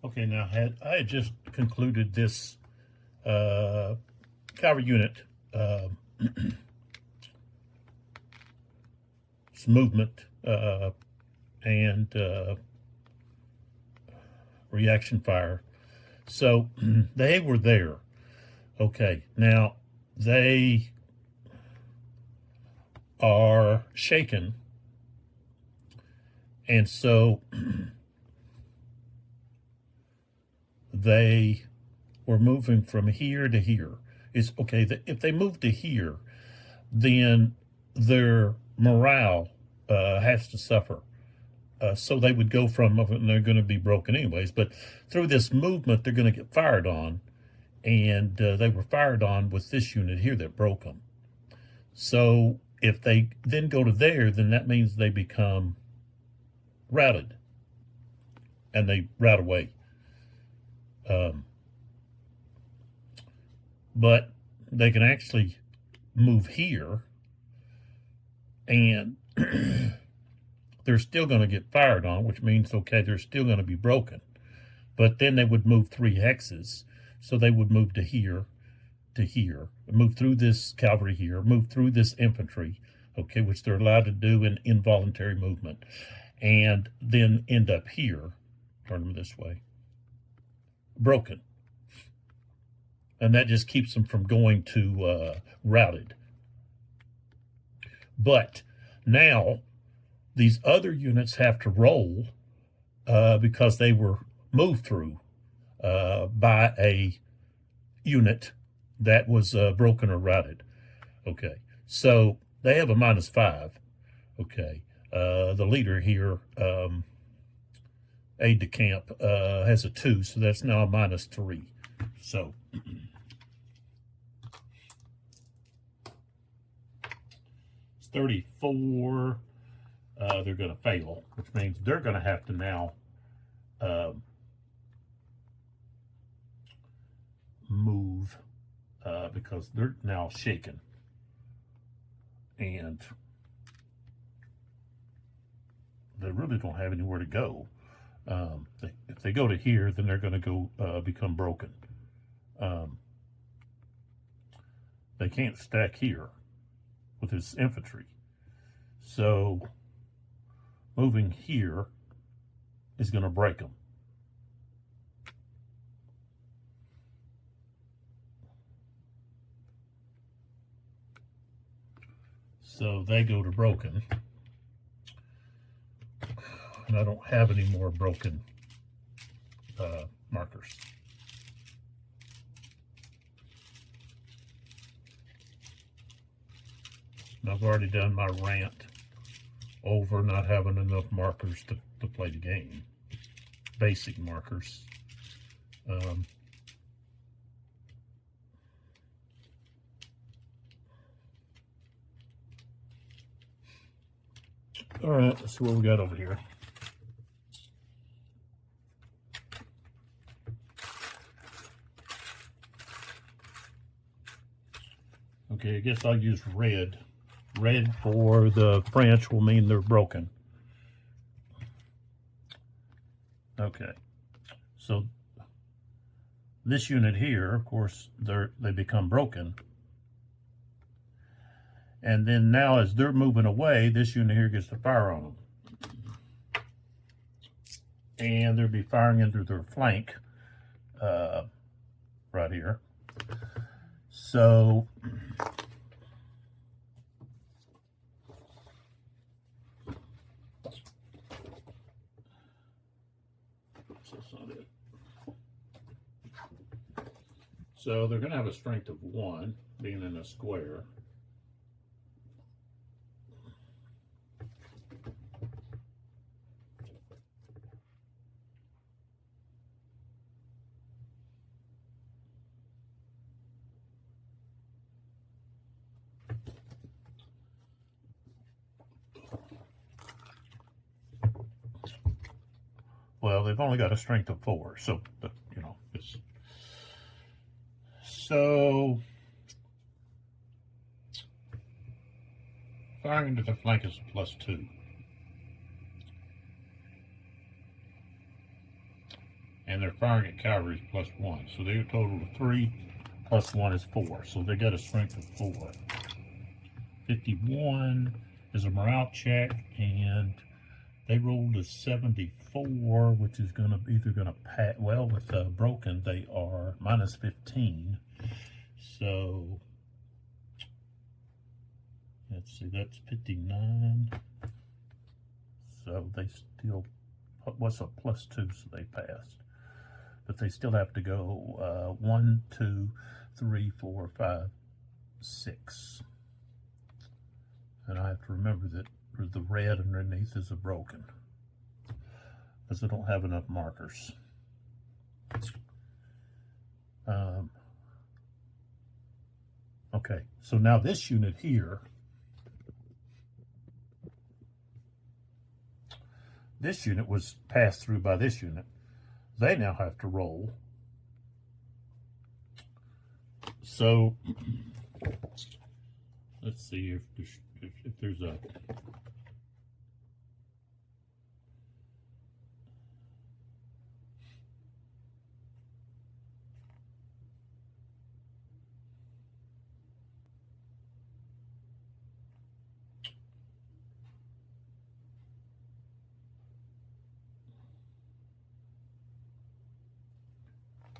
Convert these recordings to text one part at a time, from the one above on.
Okay, now I had just concluded this cavalry unit movement and reaction fire. So they were there. Okay, now they are shaken, and so they were moving from here to here. It's okay. If they move to here, then their morale has to suffer. So they would go from, and they're going to be broken anyways, but through this movement, they're going to get fired on. And they were fired on with this unit here that broke them. So if they then go to there, then that means they become routed. And they rout away. But they can actually move here, and they're still going to get fired on, which means, okay, they're still going to be broken. But then they would move 3 hexes, so they would move to here, move through this cavalry here, move through this infantry, okay, which they're allowed to do in involuntary movement, and then end up here, turn them this way, broken. And that just keeps them from going to routed. But now these other units have to roll because they were moved through by a unit that was broken or routed. Okay, so they have a -5. Okay, the leader here, aide de camp, has a 2, so that's now a -3. So it's 34. They're going to fail, which means they're going to have to now move because they're now shaken. And they really don't have anywhere to go. If they go to here, then they're going to go become broken. They can't stack here with his infantry. So moving here is going to break them. So they go to broken. And I don't have any more broken markers. And I've already done my rant over not having enough markers to play the game. Basic markers. All right, let's see what we got over here. Okay, I guess I'll use red. Red for the French will mean they're broken. Okay, so this unit here, of course, they become broken. And then now as they're moving away, this unit here gets to fire on them. And they'll be firing into their flank right here. So that's not it. So they're going to have a strength of 1, being in a square. Well, they've only got a strength of 4, so, you know, it's... So, firing into the flank is a +2. and their firing at cavalry is +1. So they're a total of 3, +1 is 4. So they got a strength of 4. 51 is a morale check, and they rolled a 74, which is going to either going to pass. Well, with broken, they are -15. So let's see, that's 59. So they still, what's a +2? So they passed. But they still have to go 1, 2, 3, 4, 5, 6. And I have to remember that the red underneath is a broken, because I don't have enough markers. Okay, so now this unit here, this unit was passed through by this unit. They now have to roll. So let's see if there's a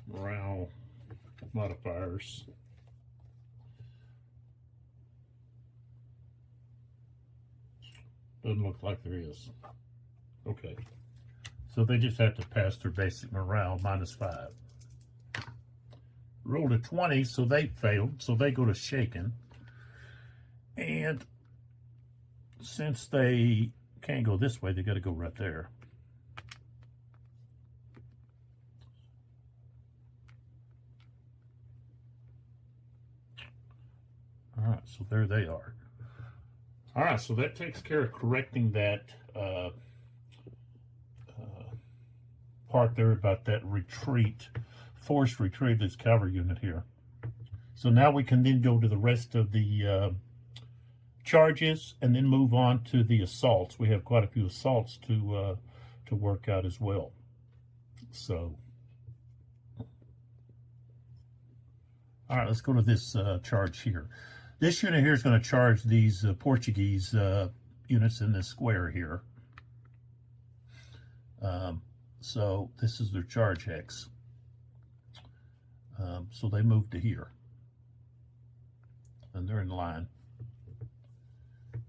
morale modifiers. Doesn't look like there is. Okay. So they just have to pass their basic morale, -5. Rolled a 20, so they failed. So they go to shaken. And since they can't go this way, they got to go right there. All right, so there they are. All right, so that takes care of correcting that part there about that retreat, forced retreat of this cavalry unit here. So now we can then go to the rest of the charges and then move on to the assaults. We have quite a few assaults to work out as well. So, all right, let's go to this charge here. This unit here is going to charge these Portuguese units in this square here. So this is their charge hex. So they move to here. And they're in line.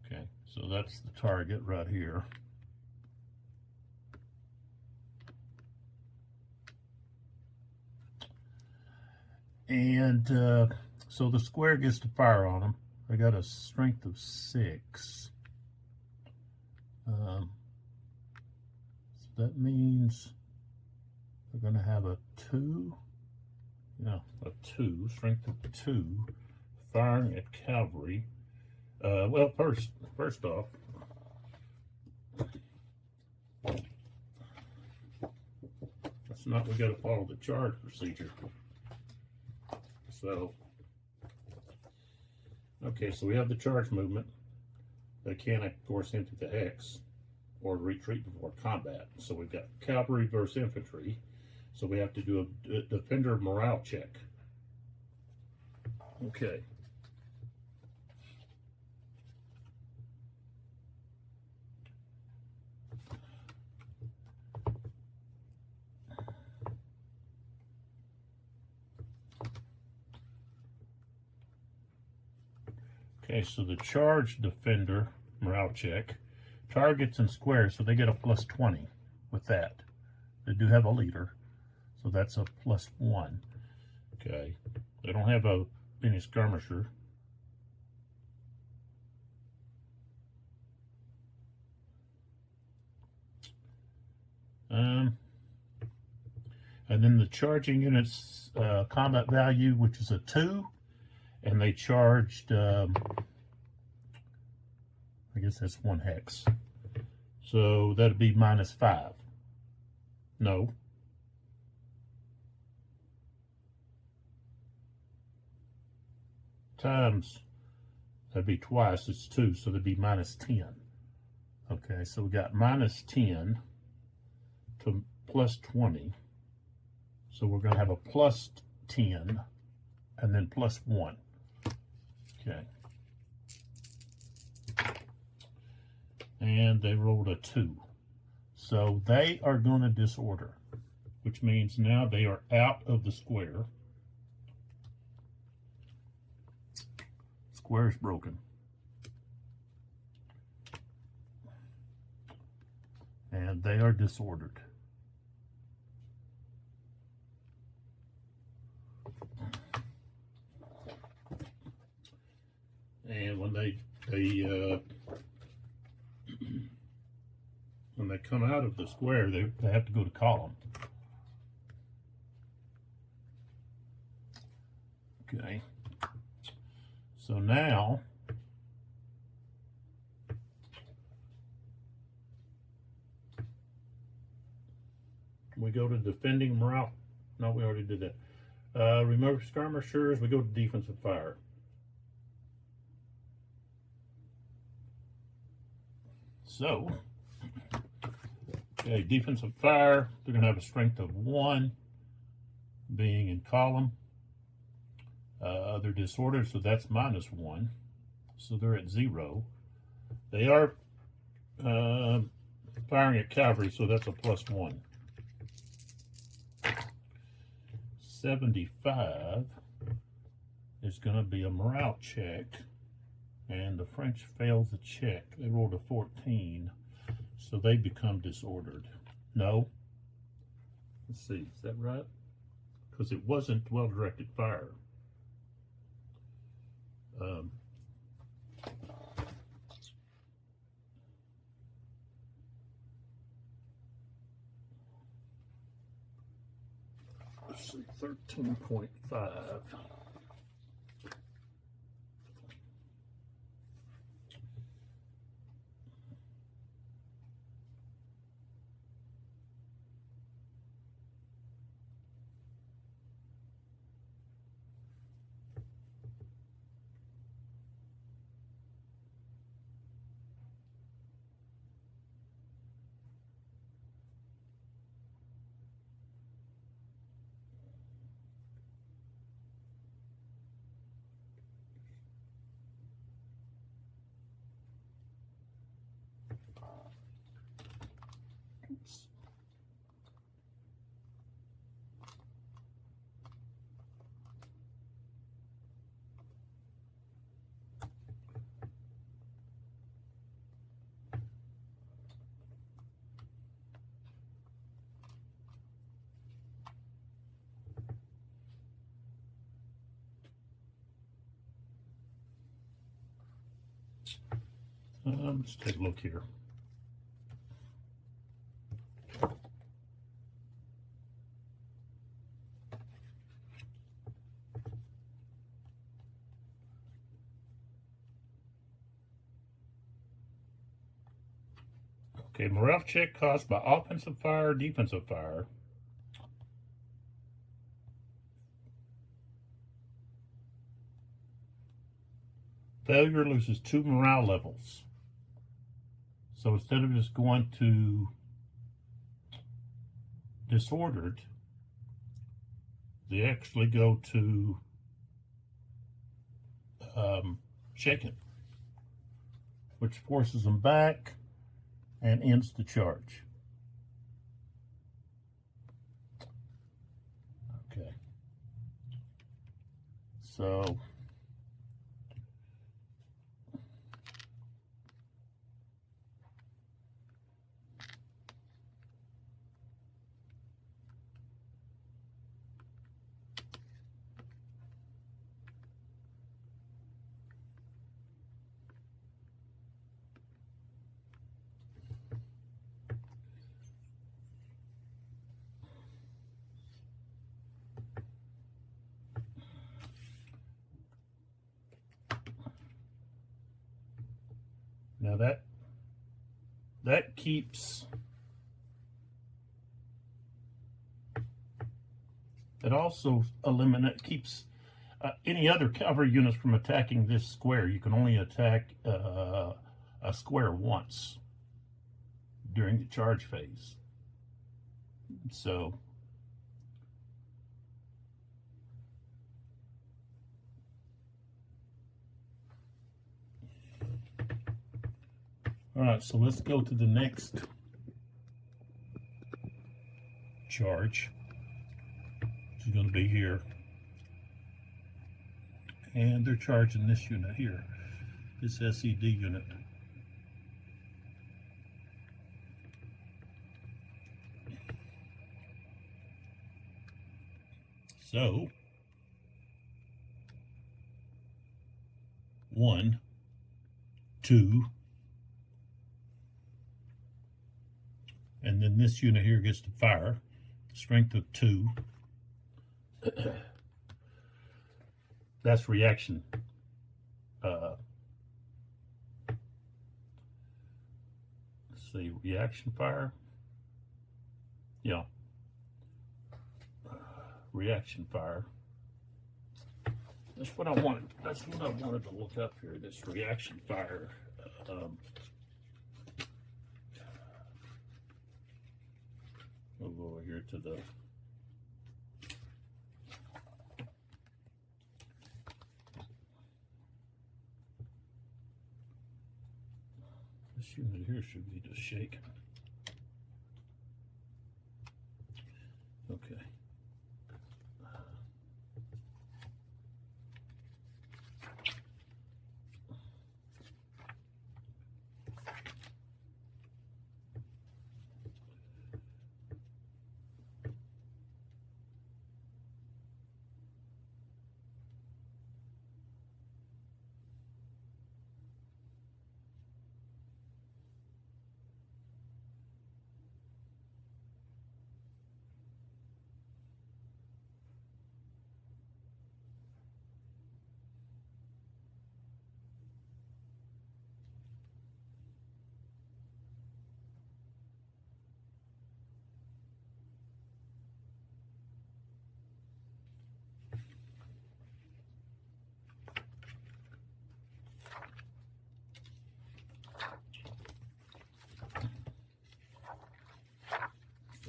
Okay, so that's the target right here. And so the square gets to fire on them. They got a strength of 6. So that means they're going to have a 2. Yeah, a 2, strength of 2, firing at cavalry. Well, first off, that's not, we got to follow the charge procedure. So, okay, so we have the charge movement. They can't, of course, enter the hex or retreat before combat. So we've got cavalry versus infantry. So we have to do a defender morale check. Okay. Okay, so the charge defender morale check, targets and squares, so they get a +20 with that. They do have a leader, so that's a +1. Okay, they don't have any skirmisher. And then the charging units combat value, which is a 2. And they charged, I guess that's 1 hex. So that'd be -5. No. Times, that'd be twice, it's 2, so that'd be -10. Okay, so we got -10 to +20. So we're going to have a plus 10 and then plus 1. Okay. And they rolled a 2. So they are going to disorder, which means now they are out of the square. Square is broken. And they are disordered. And when they come out of the square, they have to go to column. Okay. So now we go to defending morale. No, we already did that. Remove skirmishers. We go to defensive fire. So, okay, defensive fire, they're going to have a strength of 1, being in column. They're disordered, so that's -1. So they're at 0. They are firing at cavalry, so that's a +1. 75 is going to be a morale check. And the French fails the check. They rolled a 14, so they become disordered. No. Let's see, is that right? Because it wasn't well-directed fire. Let's see, 13.5. Let's take a look here. Okay, morale check caused by offensive fire, defensive fire. Failure loses 2 morale levels. So instead of just going to disordered, they actually go to shaken, which forces them back and ends the charge. Okay. So now that keeps, it also keeps any other cavalry units from attacking this square. You can only attack a square once during the charge phase. So All right, so let's go to the next charge, which is going to be here. And they're charging this unit here, this SED unit. So, 1, 2, and then this unit here gets to fire, strength of 2. That's reaction. Let's see, reaction fire. Yeah. Reaction fire. That's what I wanted. That's what I wanted to look up here. This reaction fire. We'll go over here to the. This unit here should be just shaken. Okay.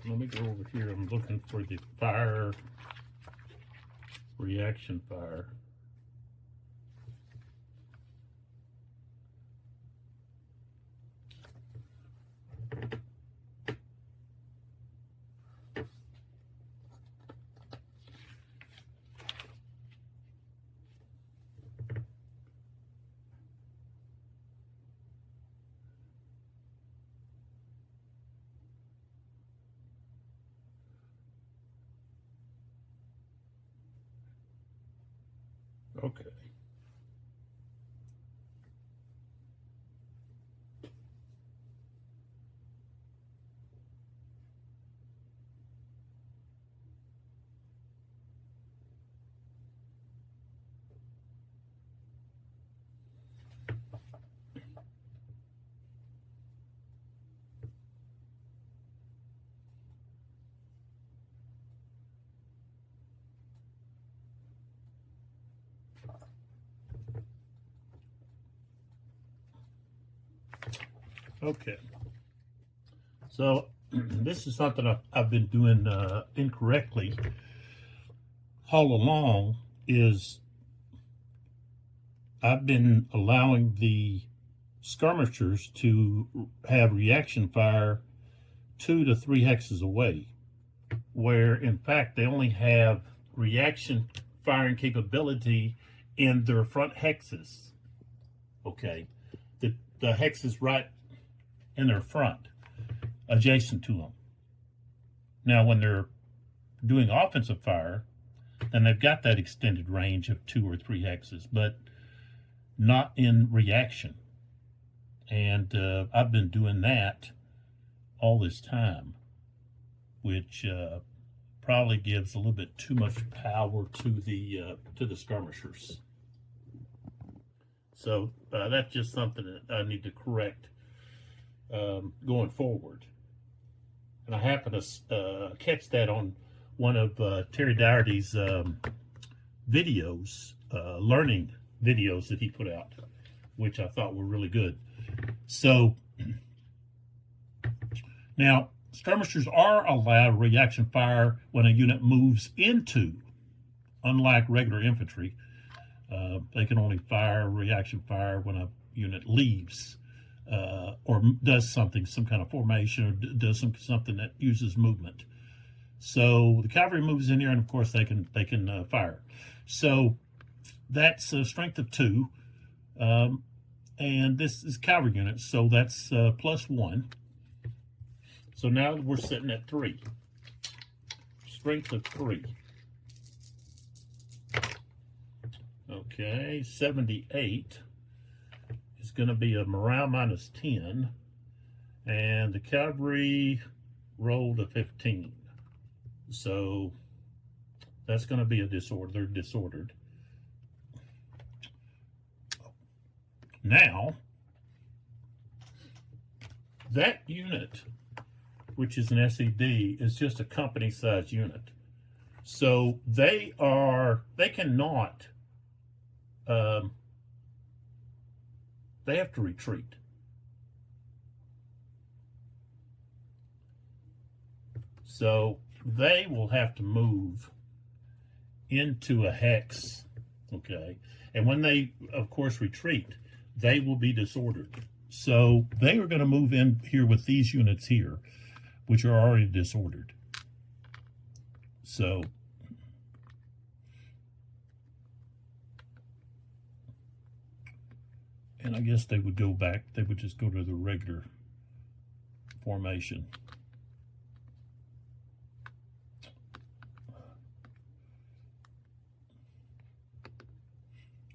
Let me go over here. I'm looking for the fire, reaction fire. Okay. Okay. So this is something I've been doing incorrectly all along. Is I've been allowing the skirmishers to have reaction fire 2 to 3 hexes away, where in fact they only have reaction firing capability in their front hexes. Okay, the hexes right in their front, adjacent to them. Now, when they're doing offensive fire, then they've got that extended range of 2 or 3 hexes, but not in reaction. And I've been doing that all this time, which probably gives a little bit too much power to the skirmishers. So that's just something that I need to correct going forward. And I happened to catch that on one of Terry Dougherty's videos, learning videos that he put out, which I thought were really good. So now skirmishers are allowed reaction fire when a unit moves into, unlike regular infantry. They can only fire reaction fire when a unit leaves or does something, some kind of formation, or does something that uses movement. So the cavalry moves in here, and of course they can fire. So that's a strength of 2, and this is cavalry units, so that's +1. So now we're sitting at 3. Strength of 3. Okay, 78 is going to be a morale -10, and the cavalry rolled a 15. So that's going to be a disorder. They're disordered. Now, that unit, which is an SED, is just a company-sized unit. So they cannot, they have to retreat. So they will have to move into a hex, okay? And when they, of course, retreat, they will be disordered. So they are going to move in here with these units here, which are already disordered. So and I guess they would go back, they would just go to the regular formation.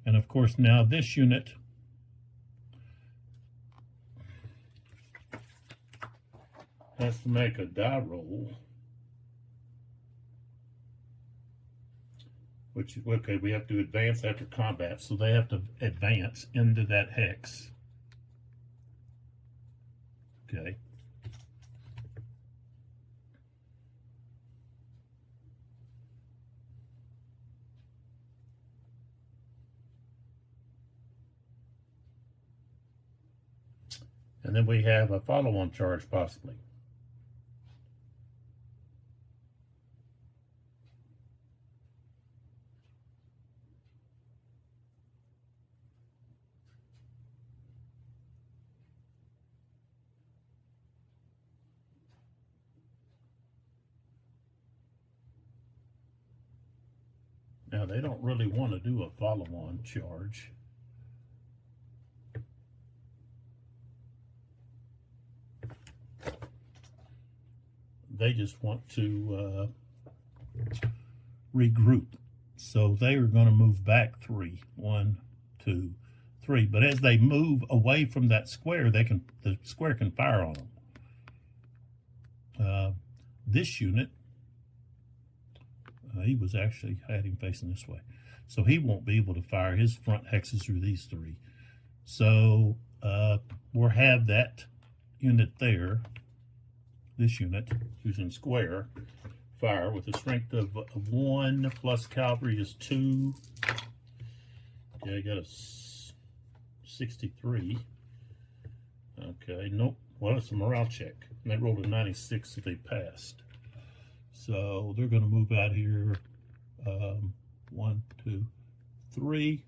And of course now this unit has to make a die roll, which, okay, we have to advance after combat, so they have to advance into that hex. Okay. And then we have a follow-on charge, possibly. Now, they don't really want to do a follow-on charge. They just want to regroup. So they are going to move back 3. 1, 2, 3. But as they move away from that square, the square can fire on them. This unit, he was actually, had him facing this way. So he won't be able to fire. His front hexes through these 3. So we'll have that unit there, this unit, who's in square, fire with a strength of 1 plus cavalry is 2. Okay, I got a 63. Okay, nope. Well, it's a morale check. And they rolled a 96, so they passed. So they're going to move out here 1, 2, 3.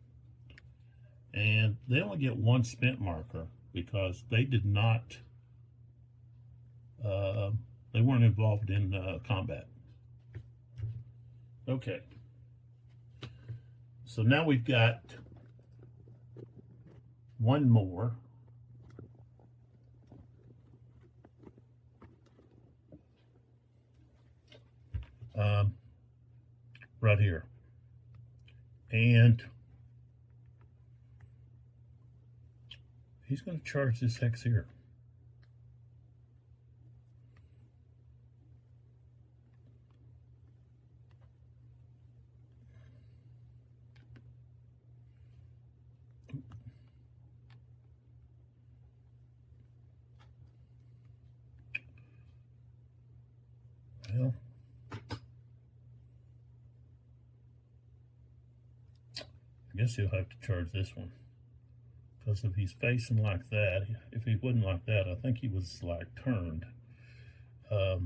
And they only get 1 spent marker because they did not, they weren't involved in combat. Okay. So now we've got 1 more. Right here. And he's going to charge this hex here. Well, I guess he'll have to charge this one, because if he's facing like that, if he wasn't like that, I think he was like turned. I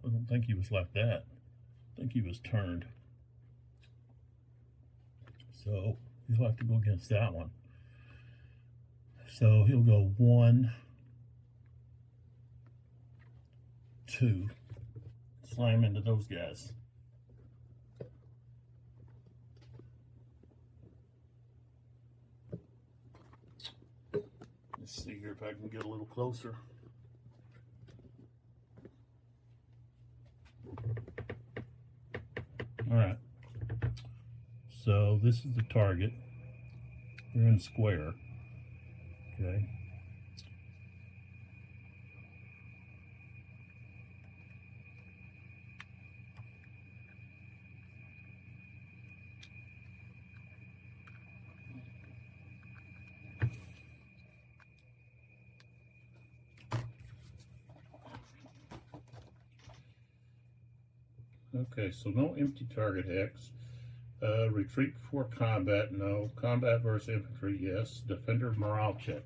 don't think he was like that. I think he was turned. So he'll have to go against that one. So he'll go 1, 2. Slam into those guys. Let's see here if I can get a little closer. All right. So this is the target. We're in square. Okay. Okay, so no empty target hex. Retreat before combat, no. Combat versus infantry, yes. Defender morale check.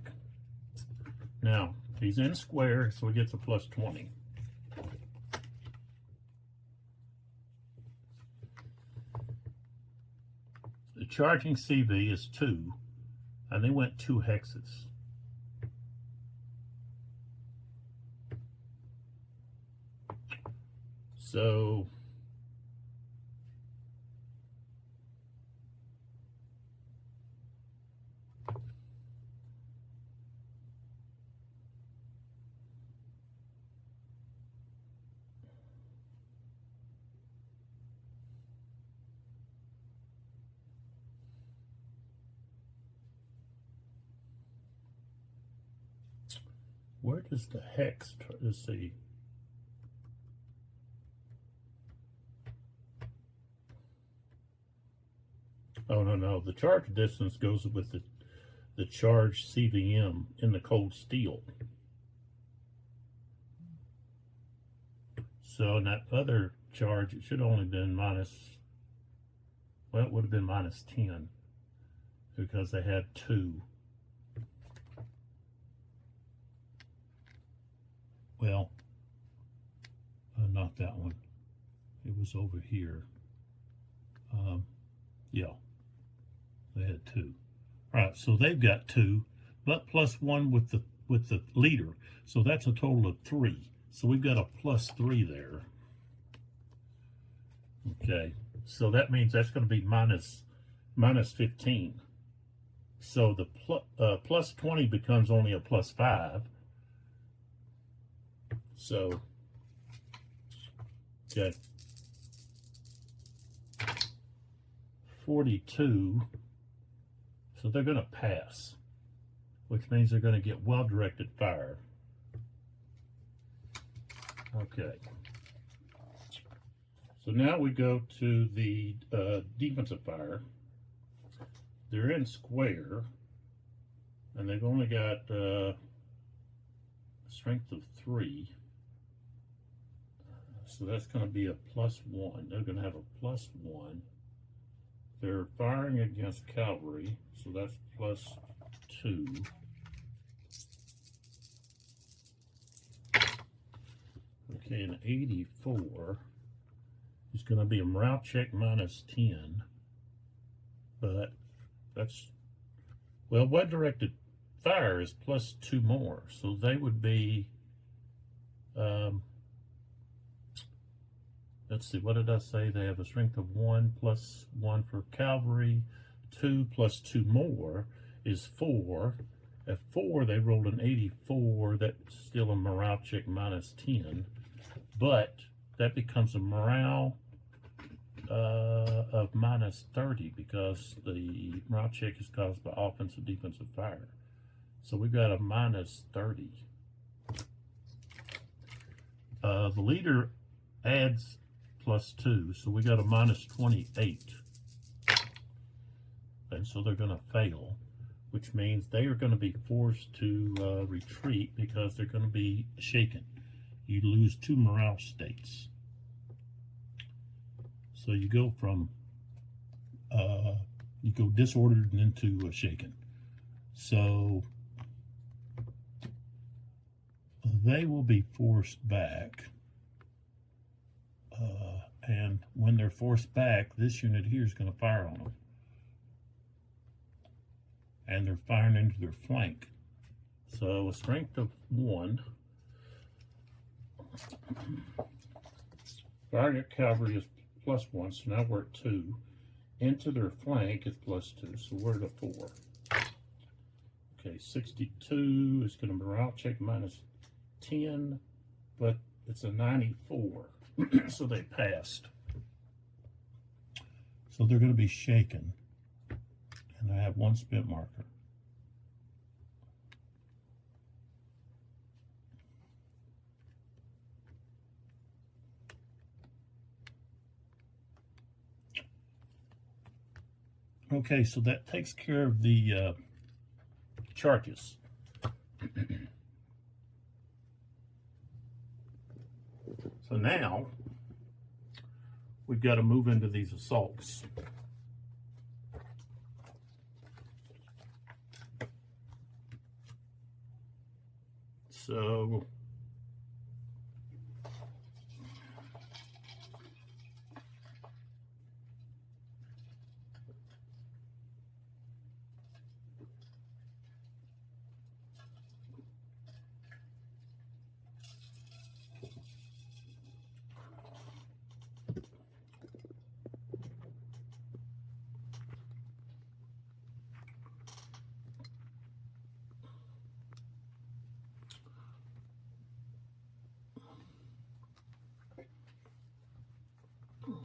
Now, he's in square, so he gets a plus 20. The charging CV is 2, and they went 2 hexes. So where does the hex, let's see. Oh, no, the charge distance goes with the charge CVM in the cold steel. So in that other charge, it should only been minus, well, it would have been minus 10 because they had 2. Well, not that one. It was over here. Yeah, they had 2. All right, so they've got 2, but plus 1 with the leader. So that's a total of 3. So we've got a plus 3 there. Okay, so that means that's going to be minus 15. So the plus 20 becomes only a plus 5. So, okay, 42. So they're going to pass, which means they're going to get well-directed fire. Okay. So now we go to the defensive fire. They're in square, and they've only got strength of 3. So that's going to be a plus 1. They're going to have a plus 1. They're firing against cavalry, so that's plus 2. Okay, an 84 is going to be a morale check minus 10. But that's, well, well-directed fire is plus 2 more. So they would be, let's see, what did I say? They have a strength of 1 plus 1 for cavalry. 2 plus 2 more is 4. At 4, they rolled an 84. That's still a morale check minus 10. But that becomes a morale of minus 30 because the morale check is caused by offensive defensive fire. So we've got a minus 30. The leader adds plus 2, so we got a minus 28. And so they're going to fail, which means they are going to be forced to retreat because they're going to be shaken. You lose 2 morale states. So you go from, you go disordered and into shaken. So they will be forced back. And when they're forced back, this unit here is going to fire on them. And they're firing into their flank. So a strength of 1. Firing at cavalry is +1, so now we're at 2. Into their flank is +2, so we're at a 4. Okay, 62 is going to morale check -10, but it's a 94, so they passed. So they're going to be shaken, and I have 1 spit marker. Okay, so that takes care of the charges. So now we've got to move into these assaults. So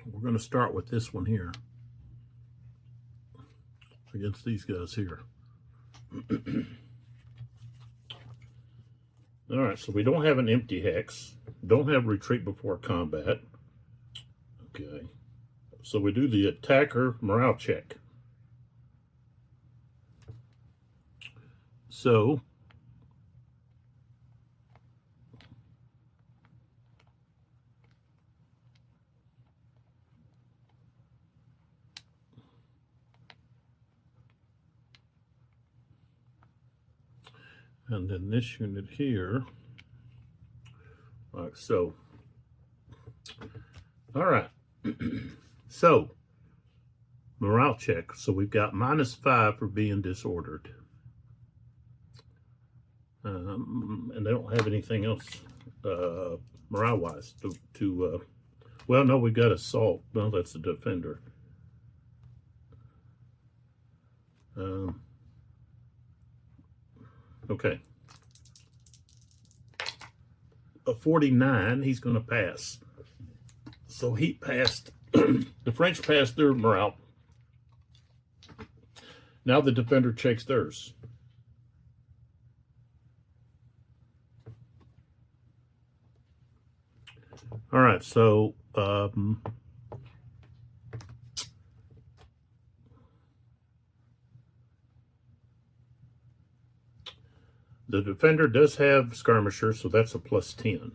we're going to start with this one here against these guys here. All right, so we don't have an empty hex, don't have retreat before combat. Okay, so we do the attacker morale check. So and then this unit here, like so. All right, so morale check. So we've got -5 for being disordered. And they don't have anything else morale-wise to well, no, we've got assault. No, that's the defender. Okay. A 49, he's going to pass. So he passed. The French passed their morale. Now the defender checks theirs. All right, so the defender does have skirmisher, so that's a +10.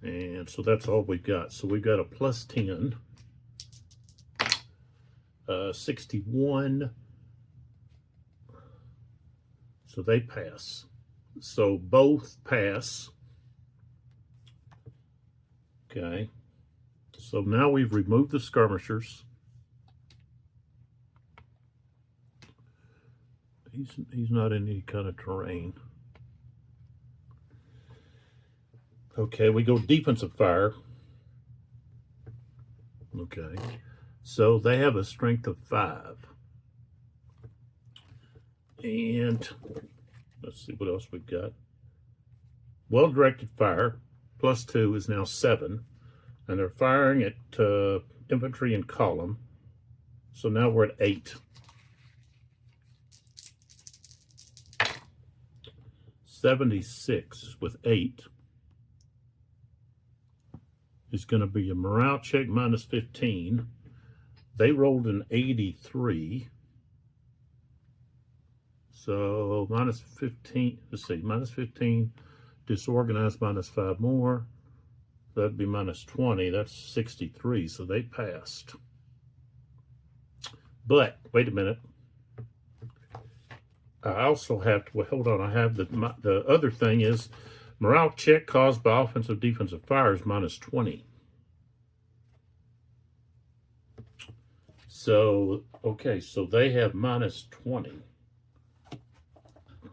And so that's all we've got. So we've got a +10, 61. So they pass. So both pass. Okay. So now we've removed the skirmishers. He's not in any kind of terrain. Okay, we go defensive fire. Okay. So they have a strength of 5. And let's see what else we've got. Well-directed fire, +2 is now 7. And they're firing at infantry in column. So now we're at 8. 76 with 8 is going to be a morale check -15. They rolled an 83. So -15, let's see, -15, disorganized -5 more. That'd be -20, that's 63, so they passed. But, wait a minute. I also have to, well, hold on, I have the other thing is, morale check caused by offensive defensive fire is -20. So, okay, so they have minus 20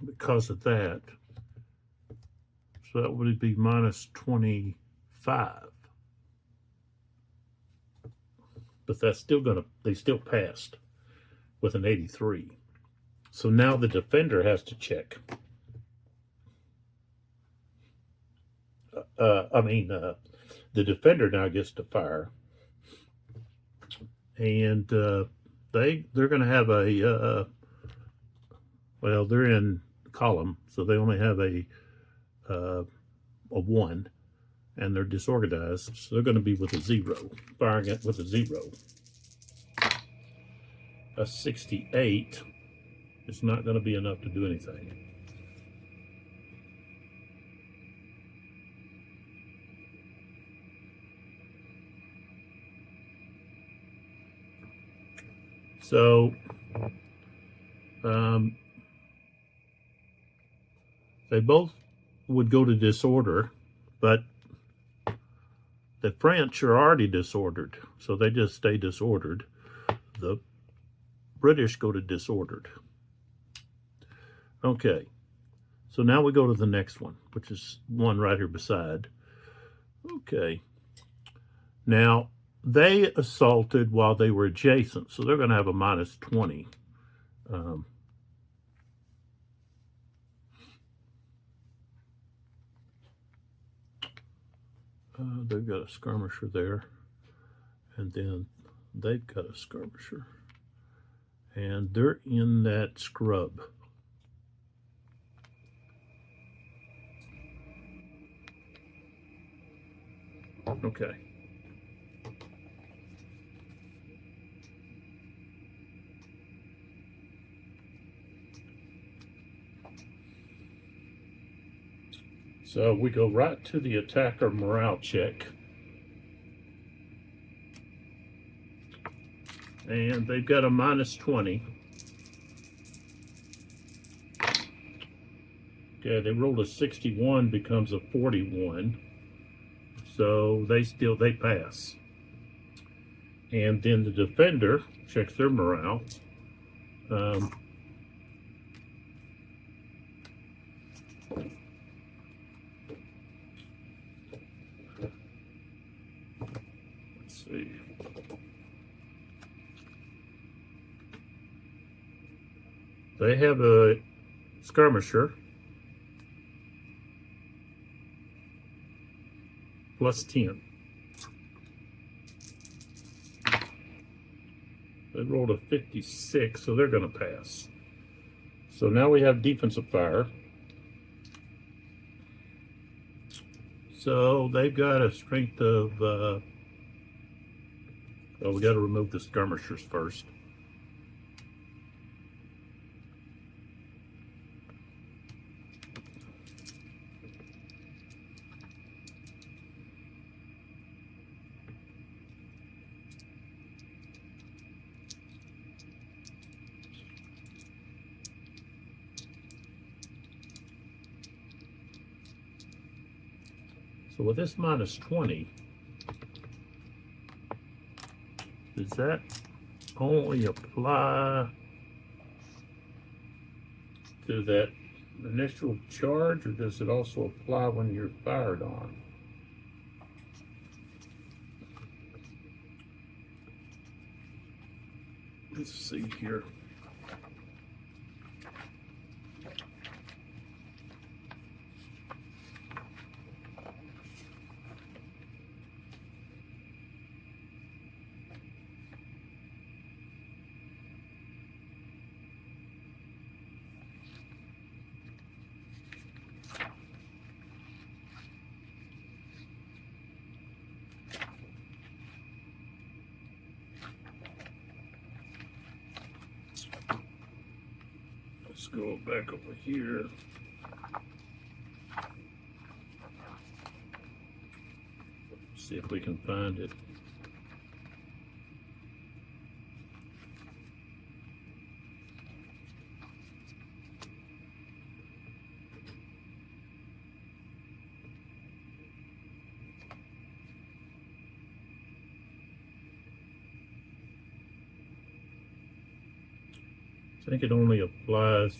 because of that. So that would be minus 25. But that's still they still passed with an 83. So now the defender has to check. The defender now gets to fire. And they're going to have well, they're in column, so they only have a 1, and they're disorganized, so they're going to be with a 0, firing it with a 0. A 68 is not going to be enough to do anything. So they both would go to disorder, but the French are already disordered, so they just stay disordered. The British go to disordered. Okay, so now we go to the next one, which is one right here beside. Okay, now they assaulted while they were adjacent, so they're going to have a minus 20. They've got a skirmisher there, and then they've got a skirmisher, and they're in that scrub. Okay. So we go right to the attacker morale check. And they've got a minus 20. Okay, they rolled a 61, becomes a 41. So they pass. And then the defender checks their morale. Let's see. They have a skirmisher plus 10. They rolled a 56, so they're going to pass. So now we have defensive fire. So they've got a strength of, oh, we got to remove the skirmishers first. So with this minus 20, does that only apply to that initial charge, or does it also apply when you're fired on? Let's see here. Let's go back over here. See if we can find it. I think it only applies.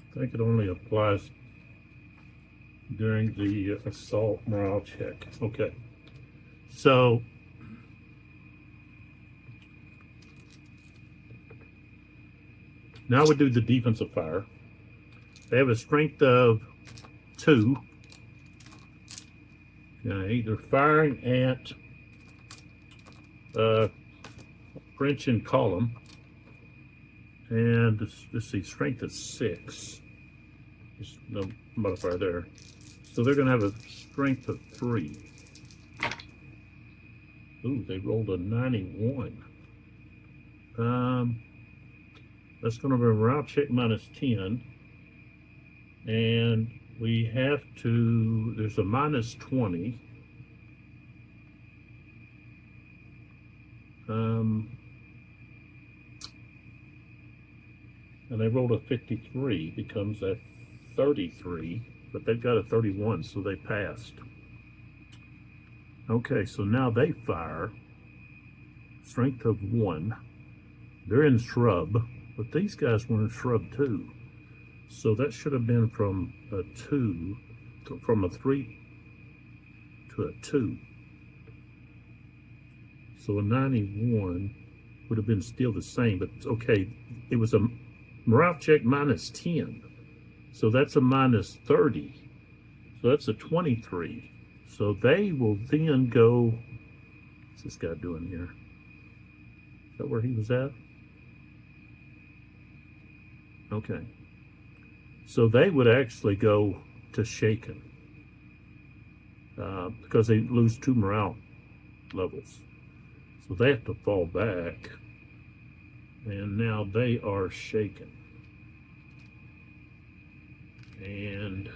I think it only applies during the assault morale check. Okay, so now we do the defensive fire. They have a strength of 2. Okay, they're firing at French and column, and let's see, strength is 6. There's no modifier there, so they're going to have a strength of 3. Ooh, they rolled a 91. That's going to be a morale check minus 10, and we have to. There's a minus 20. And they rolled a 53, becomes a 33, but they've got a 31, so they passed. Okay, so now they fire. Strength of 1. They're in shrub, but these guys were in shrub too. So that should have been from a 2, from a 3 to a 2. So a 91 would have been still the same, but okay, it was a morale check minus 10. So that's a minus 30. So that's a 23. So they will then go, what's this guy doing here? Is that where he was at? Okay. So they would actually go to shaken because they lose 2 morale levels. So they have to fall back. And now they are shaken. And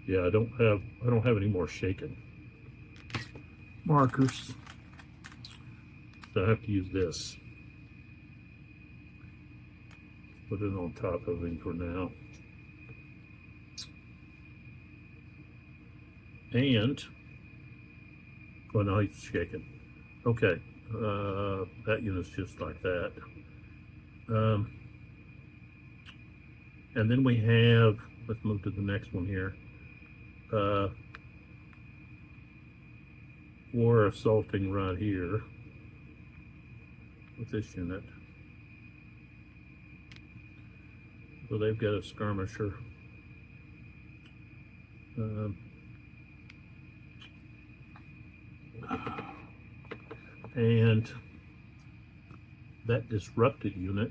yeah, I don't have any more shaken markers. So I have to use this. Put it on top of him for now. And oh no, he's shaken. Okay, that unit's just like that. And then we have, let's move to the next one here. War assaulting right here with this unit. So they've got a skirmisher. And that disrupted unit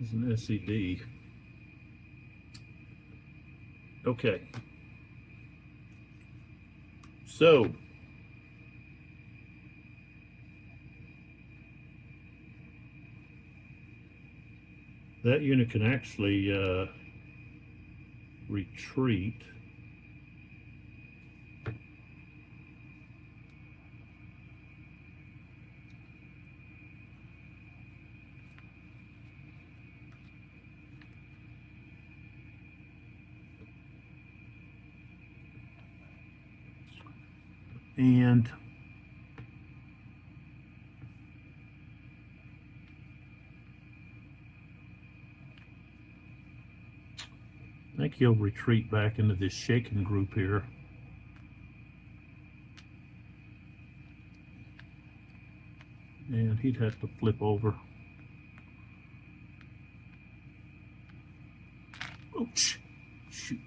is an SED. Okay. So that unit can actually retreat. And I think he'll retreat back into this shaken group here. And he'd have to flip over. Ouch! Shoot.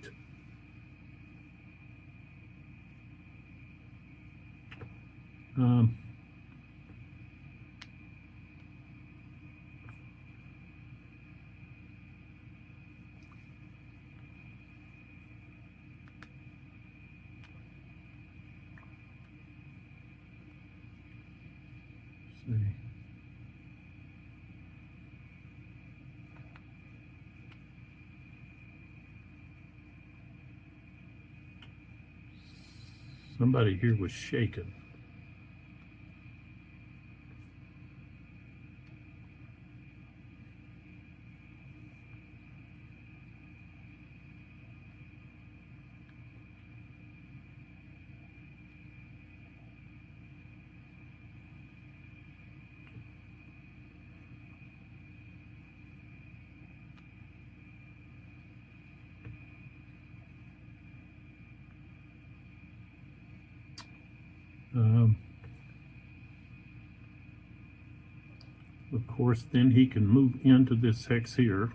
See. Somebody here was shaken. Of course, then he can move into this hex here.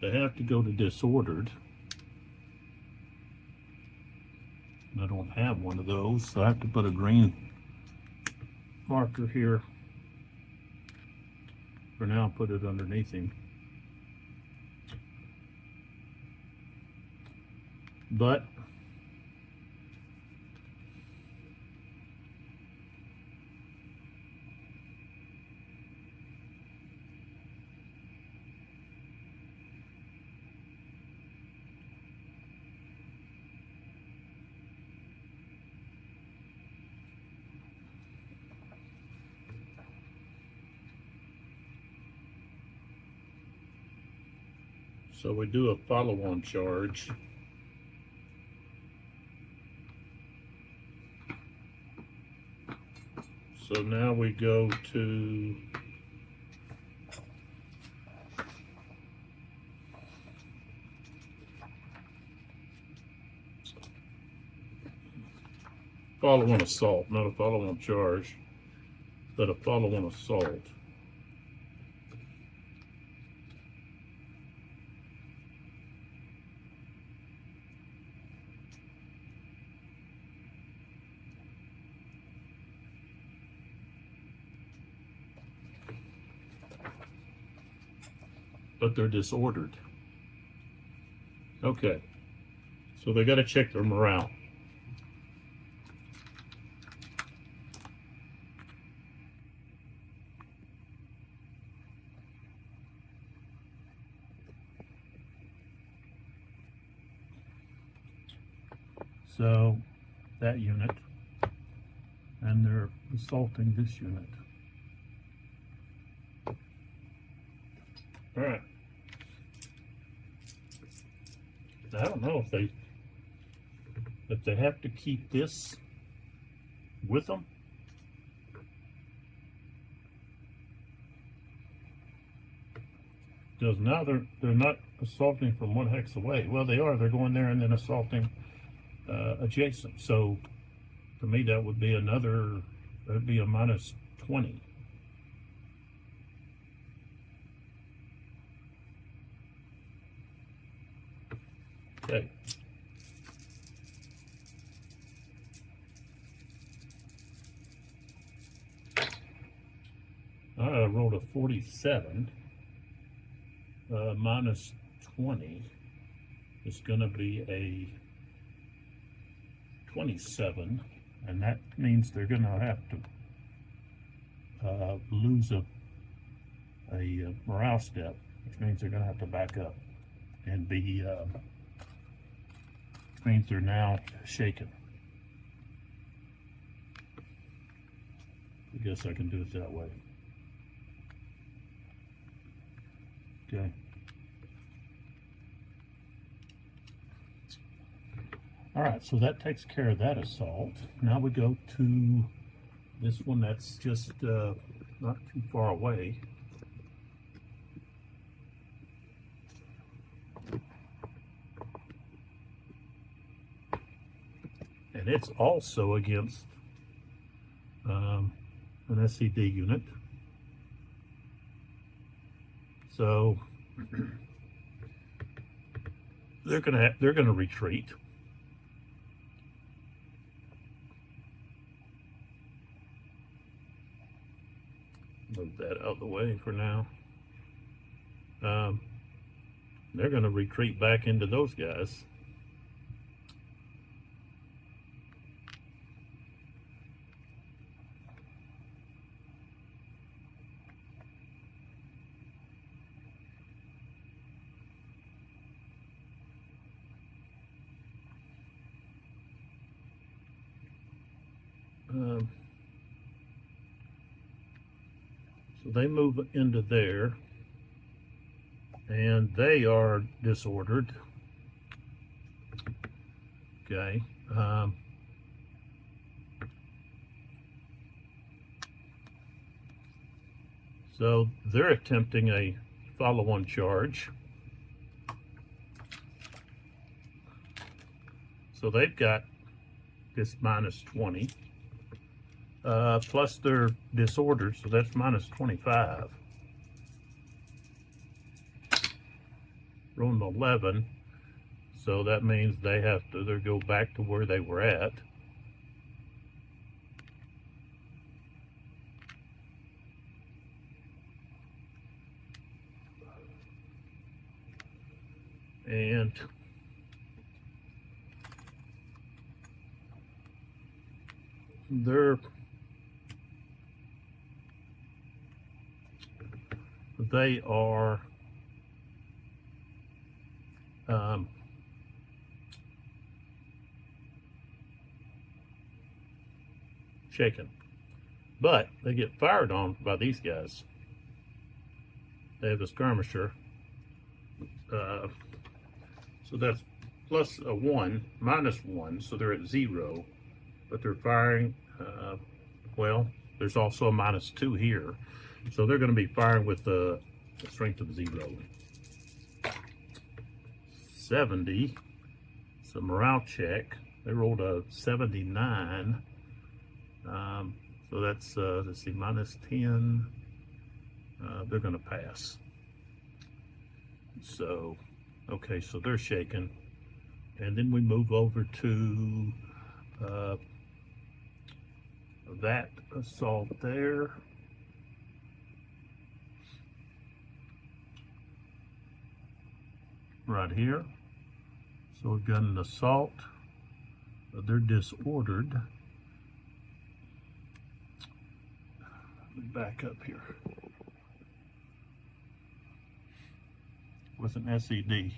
They have to go to disordered. I don't have one of those, so I have to put a green marker here. For now, put it underneath him. But so we do a follow-on charge. So now we go to follow-on assault, not a follow-on charge, but a follow-on assault. But they're disordered. Okay, so they got to check their morale. So that unit, and they're assaulting this unit. All right. I don't know if they have to keep this with them. Because now they're not assaulting from one hex away. Well, they are. They're going there and then assaulting adjacent. So to me, that would be another. That'd be a minus 20. Okay. I rolled a 47. Minus 20 is going to be a 27, and that means they're going to have to lose a morale step, which means they're going to have to back up and be means they're now shaken. I guess I can do it that way. Okay. All right, so that takes care of that assault. Now we go to this one that's just not too far away. And it's also against an SCD unit. So they're gonna retreat. Move that out of the way for now. They're going to retreat back into those guys. So they move into there, and they are disordered. Okay. So they're attempting a follow-on charge. So they've got this minus 20. Plus they're disordered, so that's minus 25. Rolling 11, so that means they have to go back to where they were at. And they are shaken, but they get fired on by these guys. They have a skirmisher, so that's plus a 1, minus 1, so they're at 0, but they're firing. Well, there's also a minus 2 here, so they're going to be firing with a strength of 0. 70, so morale check. They rolled a 79, so that's let's see, minus 10. They're going to pass. So okay, so they're shaken, and then we move over to that assault there. Right here. So we've got an assault. They're disordered. Let me back up here. With an SED.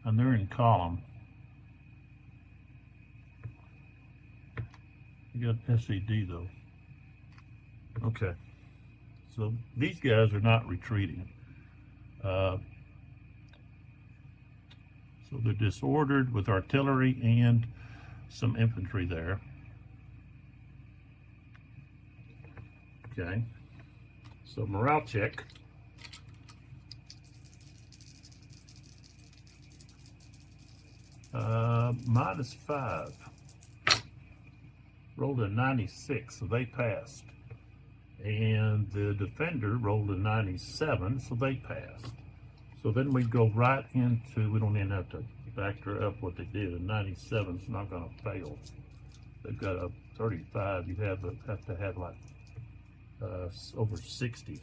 And they're in column. You got SED though. Okay. So these guys are not retreating. So they're disordered with artillery and some infantry there. Okay. So morale check. Minus 5. Rolled a 96, so they passed. And the defender rolled a 97, so they passed. So then we go right into, we don't even have to factor up what they did. A 97 is not going to fail. They've got a 35. You have to have like over 60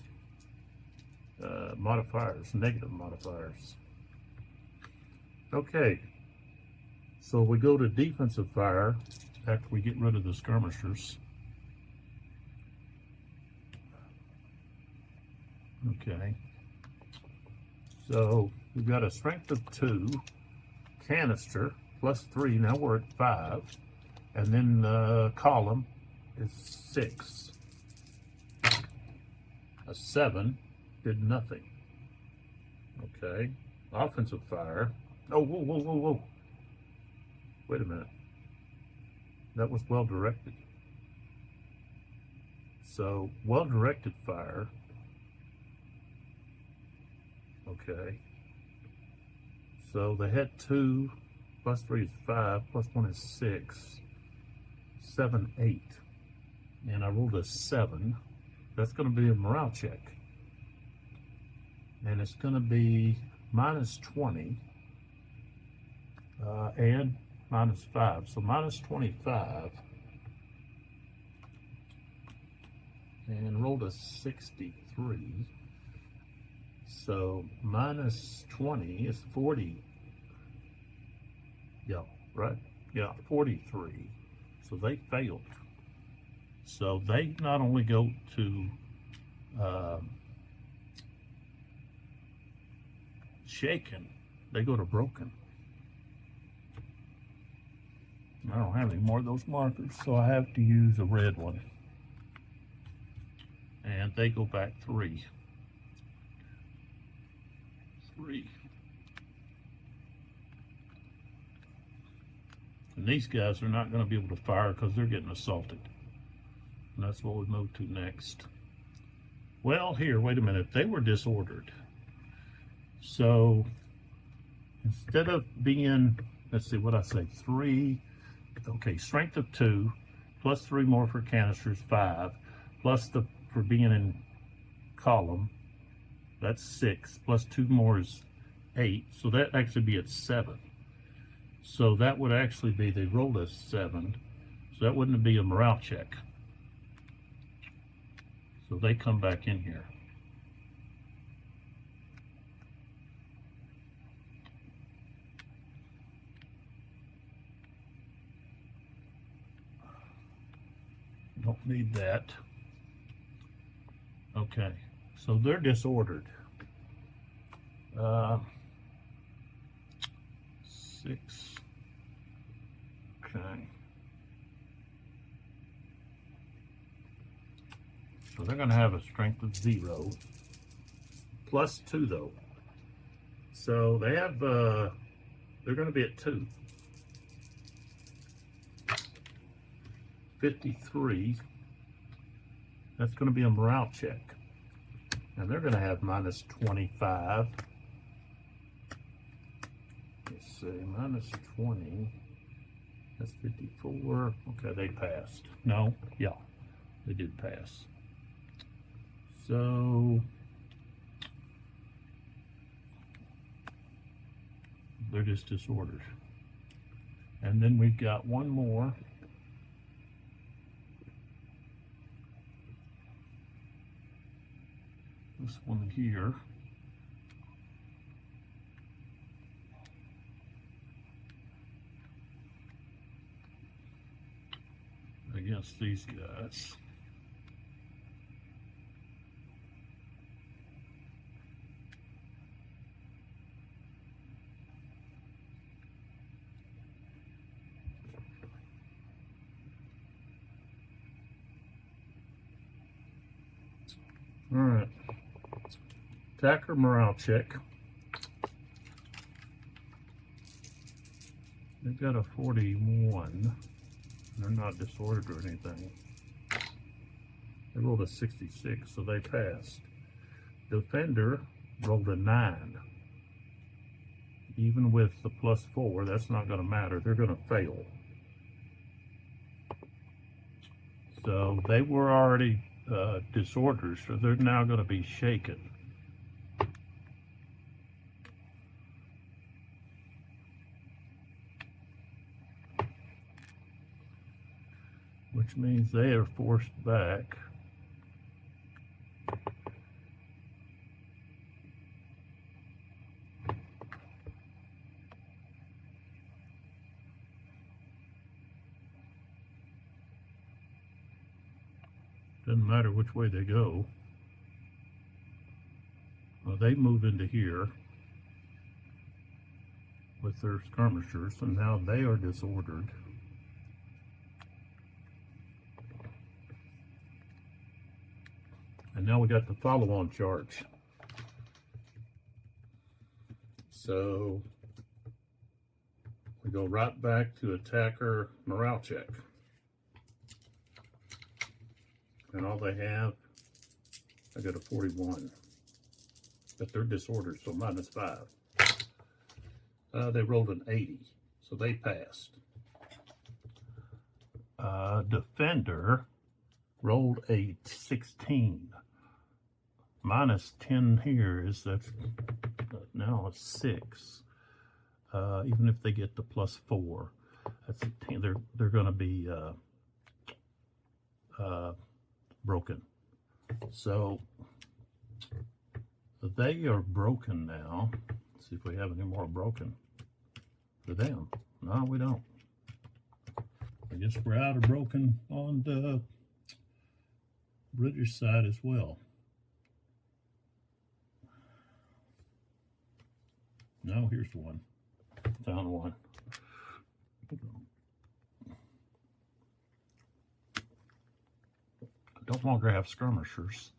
modifiers, negative modifiers. Okay. So we go to defensive fire after we get rid of the skirmishers. Okay. So we've got a strength of 2, canister, plus 3, now we're at 5, and then column is 6. A 7 did nothing. Okay. Offensive fire. Oh, whoa, whoa, whoa, whoa. Wait a minute. That was well-directed. So, well-directed fire. Okay. So they had 2, plus 3 is 5, plus 1 is 6. 7, 8. And I rolled a 7. That's going to be a morale check. And it's going to be minus 20. and -5, so -25, and rolled a 63, so -20 is 40, yeah, right, yeah, 43, so they failed. So they not only go to shaken, they go to broken. I don't have any more of those markers, so I have to use a red one. And they go back 3. And these guys are not going to be able to fire because they're getting assaulted. And that's what we move to next. Well, here, wait a minute. They were disordered. So instead of being, let's see what I say, 3, okay, strength of 2, plus 3 more for canisters, 5, plus the for being in column, that's 6, plus 2 more is 8, so that actually be at 7. So that would actually be, they rolled a 7, so that wouldn't be a morale check. So they come back in here. Don't need that. Okay, so they're disordered. 6. Okay. So they're going to have a strength of 0, plus 2 though. So they have, they're going to be at 2. 53. That's going to be a morale check. And they're going to have -25. Let's see, -20. That's 54. Okay, they passed. No, yeah, they did pass. So they're just disordered. And then we've got one more. This one here. Against these guys. All right. Attacker morale check. They've got a 41. They're not disordered or anything. They rolled a 66, so they passed. Defender rolled a 9. Even with the +4, that's not going to matter. They're going to fail. So they were already disorders, so they're now going to be shaken. Which means they are forced back. Doesn't matter which way they go. Well, they move into here with their skirmishers, and now they are disordered. And now we got the follow-on charge. So we go right back to attacker morale check. And all they have, I got a 41. But they're disordered, so -5. They rolled an 80, so they passed. Defender rolled a 16. -10 here is that's now a 6. even if they get to +4, that's a 10, they're going to be broken. So they are broken now. Let's see if we have any more broken for them. No, we don't. I guess we're out of broken on the British side as well. No, here's one. Found one. I don't longer have skirmishers.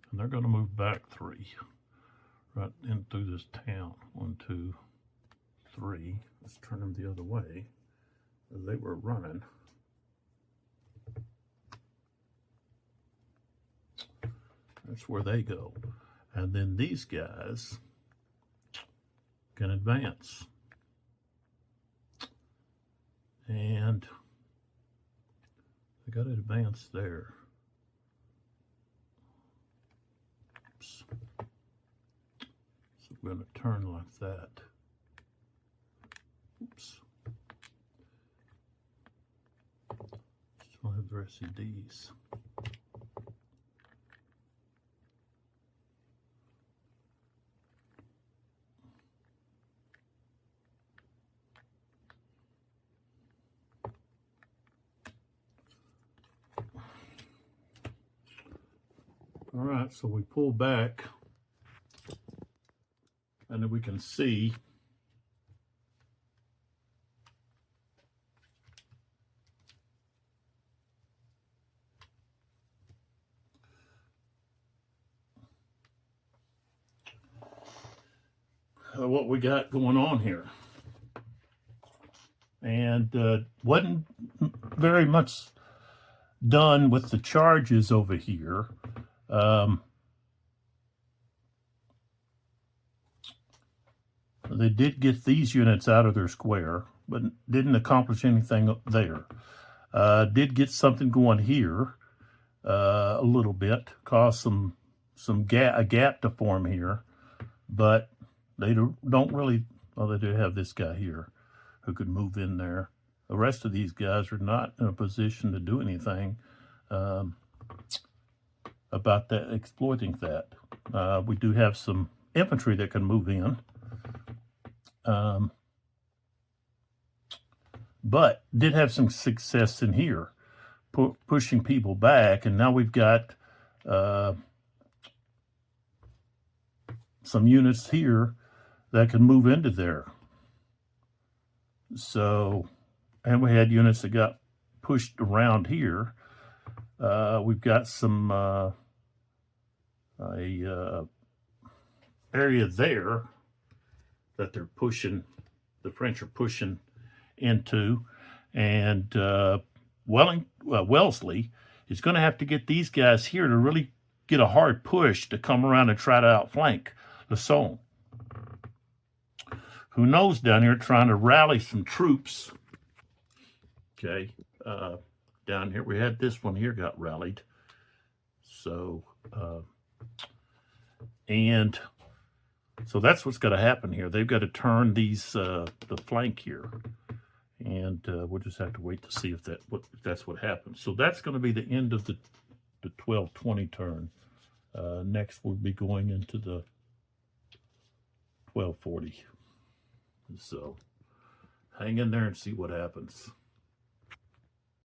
And they're going to move back 3 right in through this town. 1, 2, 3. Let's turn them the other way. As they were running. That's where they go. And then these guys can advance. And they got to advance there. Oops. So we're going to turn like that. Oops. Still have the rest of these. All right, so we pull back, and then we can see what we got going on here. And wasn't very much done with the charges over here. They did get these units out of their square, but didn't accomplish anything there. Did get something going here a little bit, caused a gap to form here, but they don't really. Well, they do have this guy here who could move in there. The rest of these guys are not in a position to do anything about that, exploiting that. We do have some infantry that can move in, but did have some success in here, pushing people back, and now we've got some units here that can move into there. So, and we had units that got pushed around here. We've got some area there that they're pushing, the French are pushing into, and Wellesley is going to have to get these guys here to really get a hard push to come around and try to outflank Lauson. Who knows down here trying to rally some troops. Okay, down here we had this one here got rallied. So, and so that's what's going to happen here. They've got to turn these the flank here, and we'll just have to wait to see if that's what happens. So that's going to be the end of the 1220 turn. Next we'll be going into the 1240. So hang in there and see what happens.